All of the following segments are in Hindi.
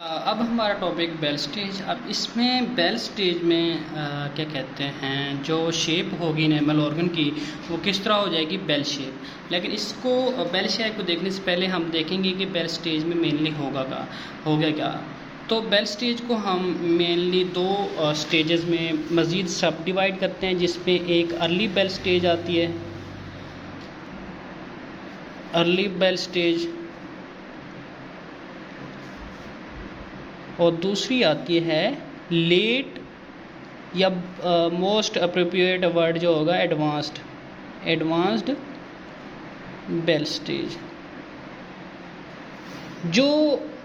अब हमारा टॉपिक बेल स्टेज। अब इसमें बेल स्टेज में क्या कहते हैं, जो शेप होगी एनिमल ऑर्गन की वो किस तरह हो जाएगी, बेल शेप। लेकिन इसको बेल शेप को देखने से पहले हम देखेंगे कि बेल स्टेज में मेनली होगा क्या। तो बेल स्टेज को हम मेनली दो स्टेजेस में मज़ीद सब डिवाइड करते हैं, जिसमें एक अर्ली बेल स्टेज आती है, अर्ली बेल स्टेज, और दूसरी आती है लेट या मोस्ट अप्रोप्रिएट वर्ड जो होगा एडवांस्ड बेल स्टेज। जो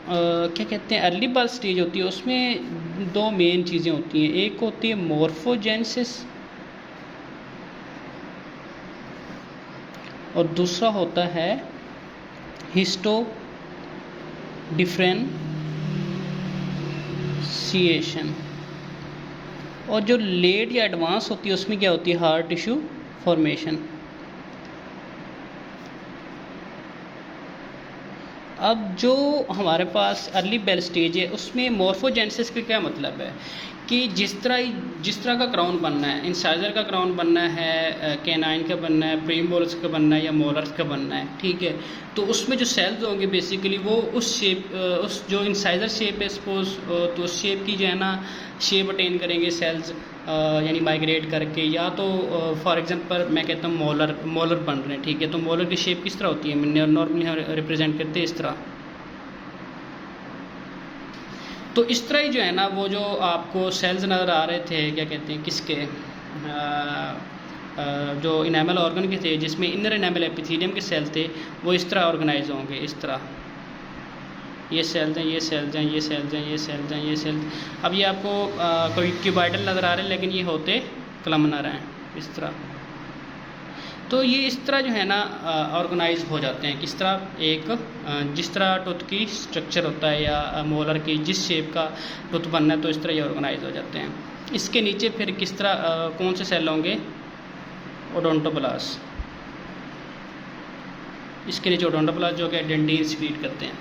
क्या कहते हैं अर्ली बेल स्टेज होती है, उसमें दो मेन चीज़ें होती हैं। एक होती है मॉर्फोजेनेसिस और दूसरा होता है हिस्टो डिफरेंशिएशन। और जो लेट या एडवांस होती है उसमें क्या होती है, हार्ड टिश्यू फॉर्मेशन। अब जो हमारे पास अर्ली बेल स्टेज है उसमें मॉर्फोजेनेसिस का क्या मतलब है कि जिस तरह का क्राउन बनना है, इंसाइजर का क्राउन बनना है, कैनाइन का बनना है, प्रीमोलर्स का बनना है या मोलर्स का बनना है, ठीक है। तो उसमें जो सेल्स होंगे बेसिकली वो उस शेप, उस जो इंसाइजर शेप है सपोज, तो उस शेप की जो है ना शेप अटेन करेंगे सेल्स, यानी माइग्रेट करके। या तो फॉर एग्जांपल मैं कहता हूँ मोलर बन रहे हैं, ठीक है। तो मोलर की शेप किस तरह होती है, नॉर्मली हम रिप्रेजेंट करते हैं इस तरह। तो इस तरह ही जो है ना वो जो आपको सेल्स नज़र आ रहे थे, क्या कहते हैं किसके, जो इनेमल ऑर्गन के थे, जिसमें इनर इनेमल एपिथेलियम के सेल थे, वो इस तरह ऑर्गेनाइज होंगे, इस तरह। ये सेल्स हैं, ये सेल्स हैं, ये सेल्स हैं, ये सेल्स हैं, ये सेल्स। अब ये आपको कोई क्यूबाइडल नज़र आ रहे हैं, लेकिन ये होते कलमनर हैं, इस तरह। तो ये इस तरह जो है ना ऑर्गेनाइज हो जाते हैं। किस तरह, एक जिस तरह टूथ की स्ट्रक्चर होता है या मोलर की जिस शेप का टूथ बनना है, तो इस तरह ये ऑर्गेनाइज हो जाते हैं। इसके नीचे फिर किस तरह कौन से सेल होंगे, ओडोंटोब्लास्ट। इसके नीचे ओडोंटोब्लास्ट जो कि डेंटिन सीक्रेट करते हैं।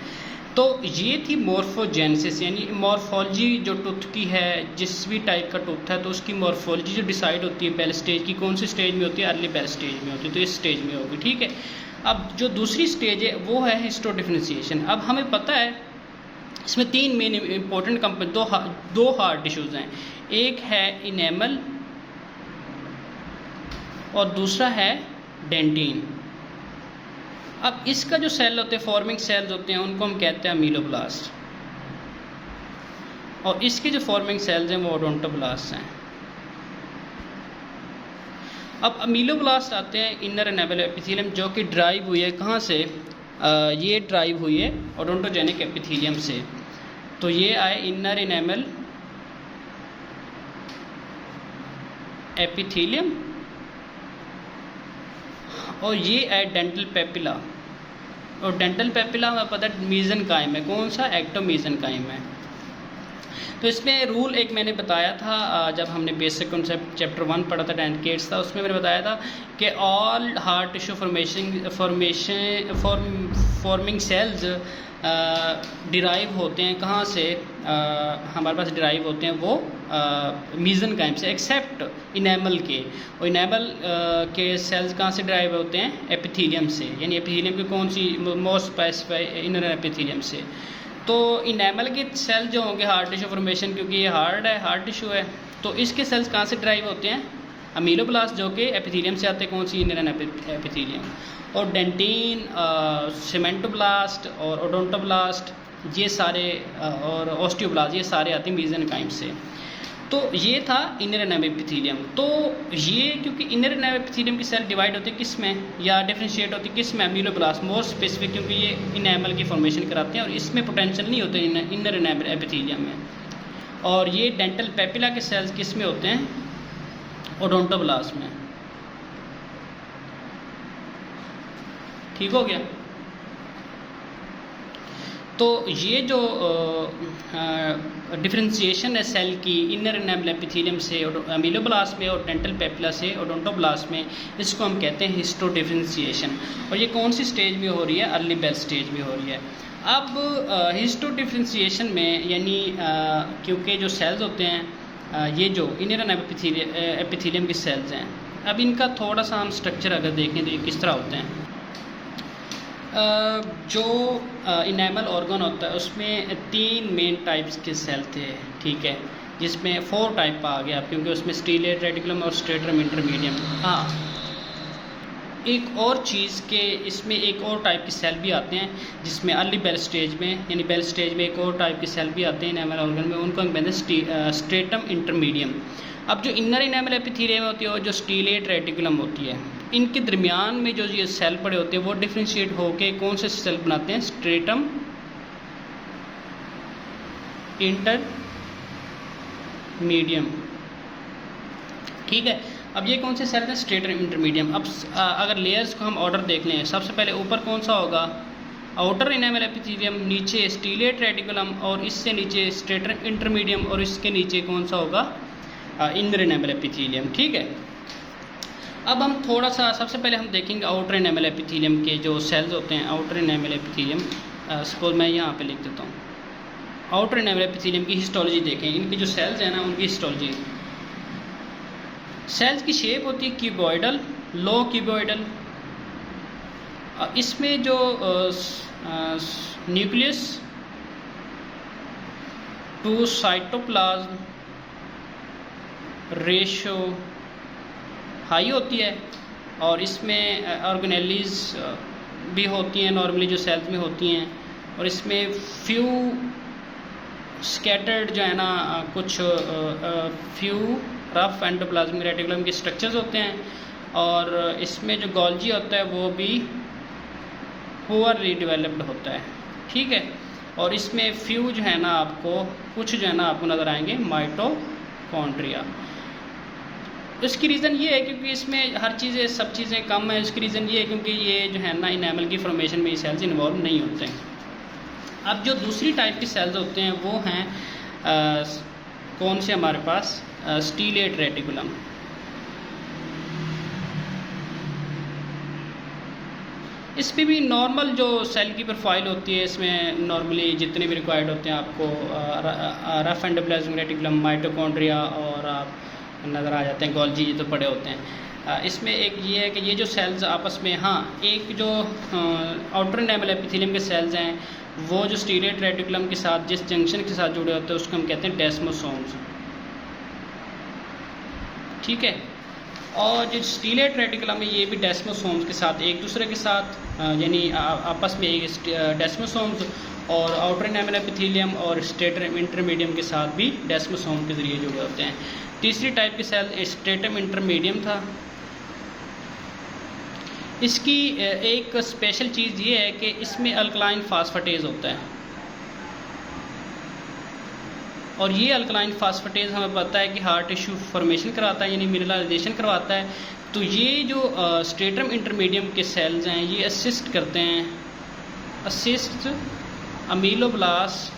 तो ये थी मॉर्फोजेनेसिस, यानी मॉर्फोलॉजी जो टूथ की है, जिस भी टाइप का टूथ है तो उसकी मॉर्फोलॉजी जो डिसाइड होती है बेल स्टेज की, कौन सी स्टेज में होती है, अर्ली बेल स्टेज में होती है, तो इस स्टेज में होगी, ठीक है। अब जो दूसरी स्टेज है वो है हिस्टो डिफरेंशिएशन। अब हमें पता है इसमें तीन मेन इंपॉर्टेंट कंपोनेंट, दो हार्ड टिश्यूज़ हैं, एक है इनेमल और दूसरा है डेंटिन। अब इसका जो सेल होते हैं, फॉर्मिंग सेल्स होते हैं, उनको हम कहते हैं अमीलोब्लास्ट, और इसके जो फॉर्मिंग सेल्स हैं वो ओडोंटोब्लास्ट हैं। अब अमीलोब्लास्ट आते हैं इनर इनेमल एपिथेलियम, जो कि ड्राइव हुई है कहाँ से, ये ड्राइव हुई है ओडोंटोजेनिक एपिथेलियम से। तो ये आए इनर इनेमल एपिथेलियम, और ये है डेंटल पेपिला। और डेंटल पेपिला हमें पता है मीज़ेनकाइम है, कौन सा, एक्टोमीज़ेनकाइम है। तो इसमें रूल एक मैंने बताया था जब हमने बेसिक कॉन्सेप्ट चैप्टर 1 पढ़ा था, 10 केट्स था, उसमें मैंने बताया था कि all hard tissue forming sales derive होते हैं कहाँ से, हमारे पास डिराइव होते हैं वो मीज़ेनकाइम से, एक्सेप्ट इनेमल के। और इनेमल के सेल्स कहाँ से डिराइव होते हैं, एपिथेलियम से, यानी एपिथेलियम के कौन सी, मोस्ट स्पेसिफाइड इनर एपिथेलियम से। तो इनेमल के सेल जो होंगे हार्ड टिश्यू फॉर्मेशन, क्योंकि ये हार्ड टिश्यू है, तो इसके सेल्स कहाँ से ड्राइव होते हैं, अमीलोब्लास्ट, जो कि एपिथेलियम से आते हैं, कौन सी, इनर एपिथेलियम। और डेंटिन, सीमेंटोब्लास्ट और ओडोंटोब्लास्ट ये सारे, और ऑस्टियोब्लास्ट ये सारे आते हैं मीज़ेनकाइम से। तो ये था इनर इनेमल एपिथेलियम। तो ये क्योंकि इनर इनेमल एपिथेलियम की सेल डिवाइड होती है किस में, या डिफरेंशिएट होती है किस में, अमीलोब्लास्ट, मोर स्पेसिफिक, क्योंकि ये इनेमल की फॉर्मेशन कराते हैं और इसमें पोटेंशियल नहीं होते इनर इनेमल एपिथेलियम में। और ये डेंटल पेपिला के सेल्स किस में होते हैं, ओडोंटोब्लास्ट में। ठीक हो गया। तो ये जो डिफरेंशिएशन है सेल की इनर इनेमल एपिथेलियम से अमीलोब्लास्ट में और डेंटल पेपिला से ओडोंटोब्लास्ट में, इसको हम कहते हैं हिस्टो डिफरेंशिएशन। और ये कौन सी स्टेज में हो रही है, अर्ली बेल स्टेज में हो रही है। अब हिस्टो डिफ्रेंशिएशन में यानी क्योंकि जो सेल्स होते हैं ये जो इनर एपिथेलियम की सेल्स हैं, अब इनका थोड़ा सा हम स्ट्रक्चर अगर देखें तो ये किस तरह होते हैं। जो इनेमल ऑर्गन होता है उसमें 3 मेन टाइप्स के सेल थे, ठीक है, जिसमें 4 टाइप आ गया क्योंकि उसमें स्टीलेट रेटिकुलम और स्ट्रेटम इंटरमीडियम। हाँ, एक और चीज़ के इसमें एक और टाइप के सेल भी आते हैं जिसमें अर्ली बेल स्टेज में, यानी बेल स्टेज में एक और टाइप के सेल भी आते हैं इनेमल ऑर्गन में, उनको हम कहते हैं स्ट्रेटम इंटरमीडियम। अब जो इनर इनेमल एपिथेलियम होती है और जो स्टीलेट रेटिकुलम होती है, इनके दरमियान में जो ये सेल पड़े होते हैं वो डिफ्रेंशिएट होके कौन से सेल बनाते हैं, स्ट्रेटम इंटरमीडियम, ठीक है। अब ये कौन से सेल हैं, स्ट्रेटम इंटरमीडियम। अब अगर लेयर्स को हम ऑर्डर देख लें, सबसे पहले ऊपर कौन सा होगा, आउटर इनेमल एपिथेलियम, नीचे स्टीलेट रेटिकुलम और इससे नीचे स्ट्रेटम इंटरमीडियम और इसके नीचे कौन सा होगा, इनर इनेमल एपिथेलियम, ठीक है। अब हम थोड़ा सा सबसे पहले हम देखेंगे आउटर इनेमल एपिथेलियम के जो सेल्स होते हैं। आउटर इनेमल एपिथेलियम, सपोज मैं यहाँ पे लिख देता हूँ, आउटर इनेमल एपिथेलियम की हिस्टोलॉजी देखें, इनकी जो सेल्स हैं ना उनकी हिस्टोलॉजी। सेल्स की शेप होती है क्यूबॉइडल, लो क्यूबॉइडल। इसमें जो nucleus to cytoplasm ratio high होती है और इसमें ऑर्गेनेलीज भी होती हैं नॉर्मली जो सेल्स में होती हैं, और इसमें फ्यू स्कैटर्ड जो है ना कुछ फ्यू रफ एंडोप्लाज्मिक रेटिकुलम के स्ट्रक्चर्स होते हैं, और इसमें जो गोल्जी होता है वो भी पुअरली डेवलप्ड होता है, ठीक है। और इसमें फ्यू जो है ना आपको कुछ जो है ना आपको नज़र आएंगे माइटोकॉन्ड्रिया। इसकी रीज़न ये है क्योंकि इसमें हर चीज़ें सब चीज़ें कम है। इसकी रीज़न ये है क्योंकि ये जो है ना इनेमल की फॉर्मेशन में ये सेल्स इन्वॉल्व नहीं होते हैं। अब जो दूसरी टाइप के सेल्स होते हैं वो हैं कौन से हमारे पास, स्टीलेट रेटिकुलम। इस पर भी नॉर्मल जो सेल की प्रोफाइल होती है, इसमें नॉर्मली जितने भी रिक्वायर्ड होते हैं आपको रफ एंडोप्लाज्मिक रेटिकुलम, माइटोकॉन्ड्रिया और आप नज़र आ जाते हैं गोल्जी, ये तो पड़े होते हैं। इसमें एक ये है कि ये जो सेल्स आपस में, हाँ, एक जो आउटर इनेमल एपिथेलियम के सेल्स हैं वो जो स्टीलेट रेटिकुलम के साथ जिस जंक्शन के साथ जुड़े होते हैं उसको हम कहते हैं डेस्मोसोम्स, ठीक है। और जो स्टीलेट रेटिकुलम है ये भी डेस्मोसोम्स के साथ एक दूसरे के साथ यानी आपस में एक डेस्मोसोम्स और आउटर इनेमल एपिथेलियम और स्ट्रेटम इंटरमीडियम के साथ भी डेस्मोसोम के ज़रिए जुड़े होते हैं। तीसरी टाइप की सेल स्ट्रेटम इंटरमीडियम था। इसकी एक स्पेशल चीज़ ये है कि इसमें अल्कलाइन फास्फेटेज होता है, और ये अल्कलाइन फास्फेटेज हमें पता है कि हार्ट टिश्यू फॉर्मेशन कराता है यानी मिनरलाइजेशन करवाता है। तो ये जो स्ट्रेटम इंटरमीडियम के सेल्स हैं ये असिस्ट करते हैं, असिस्ट अमीलोब्लास्ट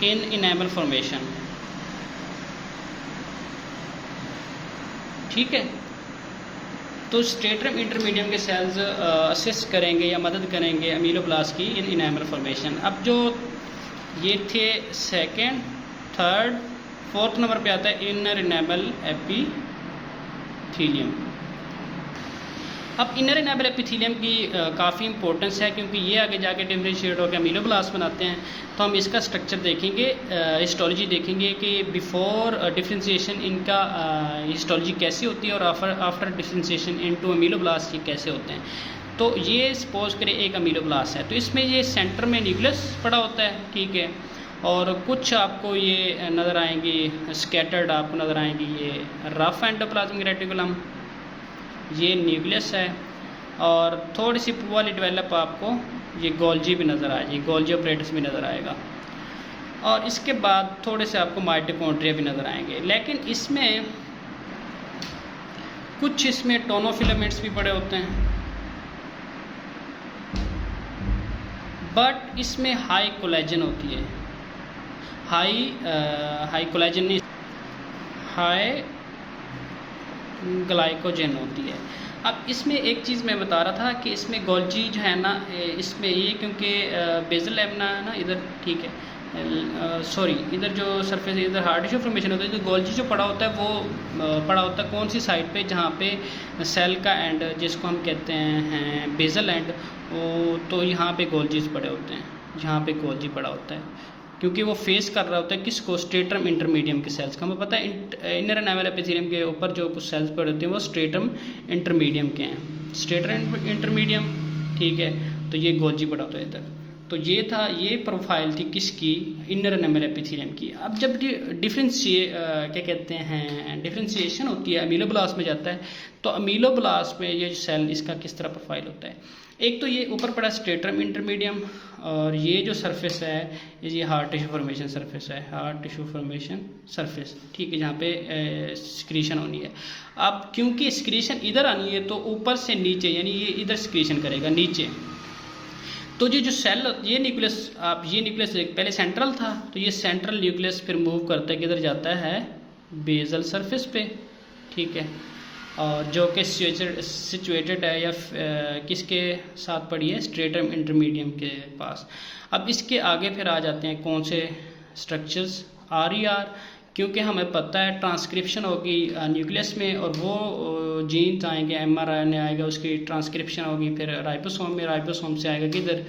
इन इनेमल फॉर्मेशन, ठीक है। तो स्ट्रेटम इंटरमीडियम के सेल्स असिस्ट करेंगे या मदद करेंगे अमीलोब्लास्ट की इन इनेमल फॉर्मेशन। अब जो ये थे सेकंड, थर्ड, फोर्थ नंबर पे आता है इनर इनेमल एपिथेलियम। अब इनर इनेमल एपिथेलियम की काफ़ी इंपॉर्टेंस है क्योंकि ये आगे जाके डिफरेंशिएट होकर अमीलोब्लास्ट बनाते हैं। तो हम इसका स्ट्रक्चर देखेंगे, हिस्टोलॉजी देखेंगे कि बिफोर डिफरेंशिएशन इनका हिस्टोलॉजी कैसी होती है और आफ्टर डिफरेंशिएशन इनटू अमीलोब्लास्ट ये कैसे होते हैं। तो ये सपोज करें एक अमीलोब्लास्ट है, तो इसमें ये सेंटर में न्यूक्लियस पड़ा होता है, ठीक है, और कुछ आपको ये नज़र आएंगी स्कैटर्ड, आपको नज़र आएंगी ये रफ एंडोप्लाज्मिक रेटिकुलम, ये न्यूक्लियस है, और थोड़ी सी पुअरली डेवलप आपको ये गोल्जी भी नज़र आएगी, गोल्जी ऑपरेटस भी नज़र आएगा, और इसके बाद थोड़े से आपको माइटोकॉन्ड्रिया भी नज़र आएंगे। लेकिन इसमें कुछ इसमें टोनोफिलामेंट्स भी पड़े होते हैं, बट इसमें हाई कोलेजन होती है, हाई कोलेजन नहीं, हाई ग्लाइकोजन होती है। अब इसमें एक चीज़ मैं बता रहा था कि इसमें गोल्जी जो है ना, इसमें ये क्योंकि बेसल लैमिना है ना इधर, ठीक है, सॉरी इधर जो सरफेस इधर हार्ड टिश्यू फॉर्मेशन होता है, तो गोल्जी जो पड़ा होता है वो पड़ा होता है कौन सी साइड पे, जहाँ पे सेल का एंड जिसको हम कहते हैं बेसल एंड, वो तो यहाँ पे गोल्जीज पड़े होते हैं, यहाँ पे गोल्जी पड़ा होता है, क्योंकि वो फेस कर रहा होता है किसको, स्ट्रेटम इंटरमीडियम के सेल्स का। हमें पता है इनर एनामेल एपिथेलियम के ऊपर जो कुछ सेल्स पड़े होते हैं वो स्ट्रेटम इंटरमीडियम के हैं, स्ट्रेटम इंटरमीडियम, ठीक है। तो ये गोल्जी पड़ा होता है इधर। तो ये था, ये प्रोफाइल थी किसकी, इनर एनामेल एपिथेलियम की। अब जब क्या कहते हैं डिफ्रेंशिएशन होती है, अमीलोब्लास्ट में जाता है, तो अमीलोब्लास्ट में ये सेल इसका किस तरह प्रोफाइल होता है। एक तो ये ऊपर पड़ा स्ट्रेटम इंटरमीडियम, और ये जो सरफेस है ये हार्ड टिश्यू फॉर्मेशन सरफेस है, हार्ड टिश्यू फॉर्मेशन सरफेस, ठीक है, जहाँ पे स्क्रीशन होनी है। अब क्योंकि स्क्रीशन इधर आनी है तो ऊपर से नीचे, यानी ये इधर स्क्रीशन करेगा नीचे, तो ये जो सेल, ये न्यूक्लियस, आप ये न्यूक्लियस पहले सेंट्रल था, तो ये सेंट्रल न्यूक्लियस फिर मूव करता है किधर जाता है, बेसल सरफेस पे, ठीक है, और जो कि सिचुएटेड है या किसके साथ पड़ी है, स्ट्रेटम इंटरमीडियम के पास। अब इसके आगे फिर आ जाते हैं कौन से स्ट्रक्चर्स, आर, क्योंकि हमें पता है ट्रांसक्रिप्शन होगी न्यूक्लियस में, और वो जीन्स आएंगे, mRNA आएगा, उसकी ट्रांसक्रिप्शन होगी फिर राइबोसोम में, राइबोसोम से आएगा किधर,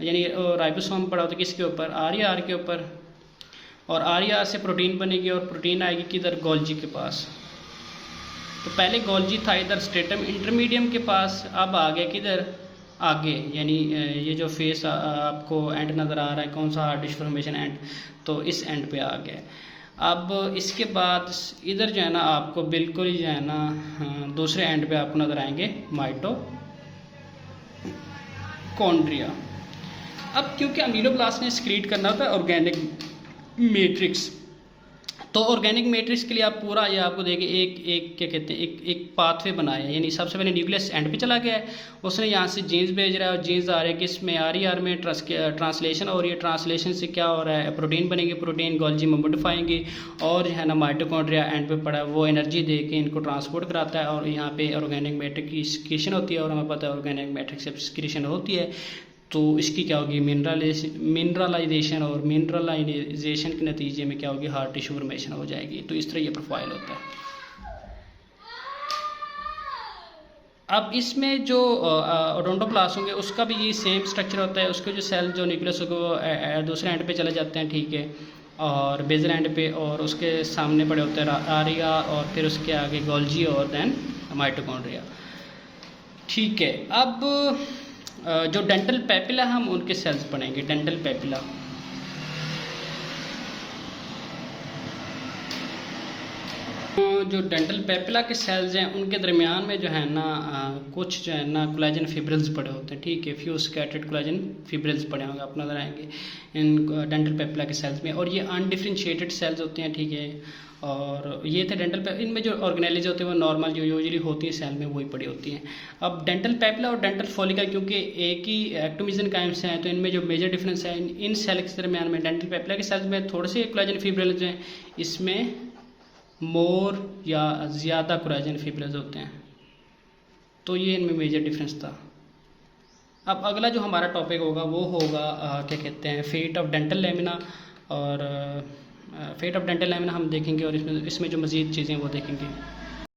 यानी राइबोसोम पड़ा होता है किसके ऊपर, आर के ऊपर, और आर से प्रोटीन बनेगी, और प्रोटीन आएगी किधर, गोल्जी के पास। तो पहले गोल्जी था इधर स्ट्रेटम इंटरमीडियम के पास, अब आ गया किधर, आगे, यानी ये जो फेस आपको एंड नज़र आ रहा है, कौन सा हार्ड टिश्यू फॉर्मेशन एंड, तो इस एंड पे आ गया। अब इसके बाद इधर जो है ना आपको बिल्कुल ही जो है ना दूसरे एंड पे आपको नज़र आएंगे माइटोकॉन्ड्रिया। अब क्योंकि अमीलोब्लास्ट ने स्क्रीट करना होता है ऑर्गेनिक मैट्रिक्स, तो ऑर्गेनिक मैट्रिक्स के लिए आप पूरा ये आपको देखें एक क्या कहते हैं एक पाथवे बनाया है, यानी सबसे पहले न्यूक्लियस एंड पे चला गया है, उसने यहाँ से जीन्स भेज रहा है, और जीन्स आ रहे हैं किस में, आर में ट्रांसलेशन, और ये ट्रांसलेशन से क्या हो रहा है, प्रोटीन बनेंगे, प्रोटीन गोल्जी में मोडिफाएंगे, और जो है ना माइटोकॉन्ड्रिया एंड पे पड़ा है, वो एनर्जी दे के इनको ट्रांसपोर्ट कराता है, और यहाँ पे ऑर्गेनिक मैट्रिक्स की स्क्रीशन होती है, और हमें पता है ऑर्गेनिक मैट्रिक्स से स्क्रीशन होती है, तो इसकी क्या होगी, मिनरलाइजेशन, और मिनरलाइजेशन के नतीजे में क्या होगी, हार्ड टिश्यू फॉर्मेशन हो जाएगी। तो इस तरह ये प्रोफाइल होता है। अब इसमें जो ओडोंटोब्लास्ट होंगे उसका भी ये सेम स्ट्रक्चर होता है, उसके जो सेल जो न्यूक्लियस होगा वो दूसरे एंड पे चले जाते हैं, ठीक है, और बेसल एंड पे, और उसके सामने पड़े होते हैं आर, और फिर उसके आगे गोल्जी, और देन माइटोकॉन्ड्रिया, ठीक है। अब जो डेंटल पेपिला, हम उनके सेल्स पढ़ेंगे, डेंटल पेपिला। जो डेंटल पेपिला के सेल्स हैं उनके दरमियान में जो है ना कुछ जो है ना कोलेजन फिब्रिल्स पड़े होते हैं, ठीक है, फ्यू स्कैटर्ड कोलेजन फिब्रिल्स पड़े होंगे, आप नजर आएंगे इन डेंटल पेपिला के सेल्स में, और ये अनडिफरेंशिएटेड सेल्स होते हैं, ठीक है। और ये थे डेंटल पेपिला, इनमें जो ऑर्गेनेलिज होते हैं वो नॉर्मल जो यूजुअली होती है सेल में वही पड़ी होती हैं। अब डेंटल पेपिला और डेंटल फॉलिकल क्योंकि एक ही एक्टोमीजन कायम से हैं, तो इनमें जो मेजर डिफरेंस है इन सेल के दरमियान में, डेंटल पेपिला के सेल्स में थोड़े से कोलेजन फिब्रिल्स हैं, इसमें मोर या ज़्यादा कोलेजन फिब्रिल्स होते हैं, तो ये इनमें मेजर डिफरेंस था। अब अगला जो हमारा टॉपिक होगा वो होगा क्या कहते हैं फेट ऑफ डेंटल लैमिना, और फेट ऑफ डेंटल लैमिना हम देखेंगे, और इसमें जो मज़ीद चीज़ें वो देखेंगे।